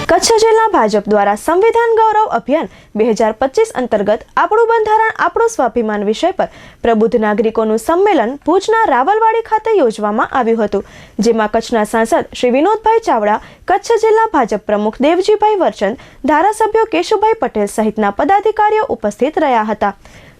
કચ્છ જિલ્લા ભાજપ દ્વારા સંવિધાન ગૌરવ અભિયાન 2025 અંતર્ગત આપણું બંધારણ આપણું સ્વાભિમાન વિષય પર પ્રબુદ્ધ નાગરિકોનું સંમેલન ભુજના રાવલવાડી ખાતે યોજવામાં આવ્યું હતું, જેમાં કચ્છના સાંસદ શ્રી વિનોદભાઈ ચાવડા, કચ્છ જિલ્લા ભાજપ પ્રમુખ દેવજીભાઈ વરચંદ, ધારાસભ્યો કેશુભાઈ પટેલ સહિતના પદાધિકારીઓ ઉપસ્થિત રહ્યા હતા।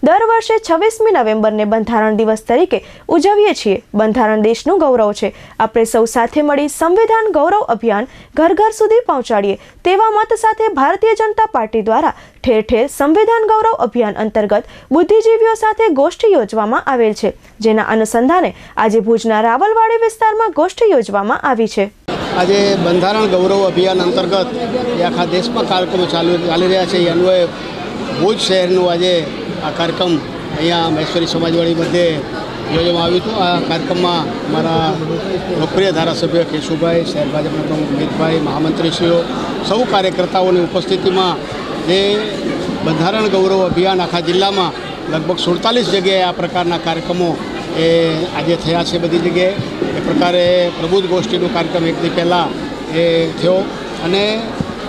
દર વર્ષે 26મી નવેમ્બરને બંધારણ દિવસ તરીકે ઉજવીએ છીએ। બંધારણ દેશનું ગૌરવ છે। આપણે સૌ સાથે મળી સંવિધાન ગૌરવ અભિયાન ઘર ઘર સુધી પહોંચાડીએ તેવા મત સાથે ભારતીય જનતા પાર્ટી દ્વારા ઠેર ઠેર સંવિધાન ગૌરવ અભિયાન અંતર્ગત બુદ્ધિજીવીઓ સાથે ગોષ્ઠી યોજવામાં આવેલ છે, જેના અનુસંધાને આજે ભુજના રાવલવાડી વિસ્તારમાં ગોષ્ઠી યોજવામાં આવી છે। આજે બંધારણ ગૌરવ અભિયાન અંતર્ગત આખા દેશમાં કાર્યક્રમો ચાલી રહ્યા છે। એ અન્વયે ભુજ શહેરનું આજે આ કાર્યક્રમ અહીંયા મહેશ્વરી સમાજવાડી મધ્યે યોજવામાં આવ્યું હતું। આ કાર્યક્રમમાં અમારા લોકપ્રિય ધારાસભ્ય કેશુભાઈ, શહેર ભાજપના પ્રમુખ મિતભાઈ, મહામંત્રીશ્રીઓ, સૌ કાર્યકર્તાઓની ઉપસ્થિતિમાં જે બંધારણ ગૌરવ અભિયાન આખા જિલ્લામાં લગભગ 47 જગ્યાએ આ પ્રકારના કાર્યક્રમો એ આજે થયા છે। બધી જગ્યાએ એ પ્રકારે પ્રબુદ્ધ ગોષ્ઠીનો કાર્યક્રમ એક દી પહેલાં એ થયો અને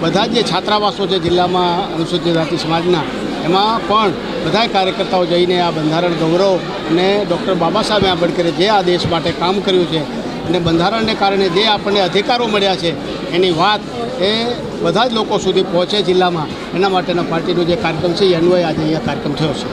બધા જે છાત્રાવાસો છે જિલ્લામાં અનુસૂચિત જાતિ સમાજના, એમાં પણ બધા કાર્યકર્તાઓ જઈને આ બંધારણ ગૌરવ અને ડૉક્ટર બાબા સાહેબ આંબેડકરે જે આ દેશ માટે કામ કર્યું છે અને બંધારણને કારણે જે આપણને અધિકારો મળ્યા છે એની વાત એ બધા જ લોકો સુધી પહોંચે જિલ્લામાં, એના માટેના પાર્ટીનો જે કાર્યક્રમ છે એ અન્વયે આજે અહીંયા કાર્યક્રમ થયો છે।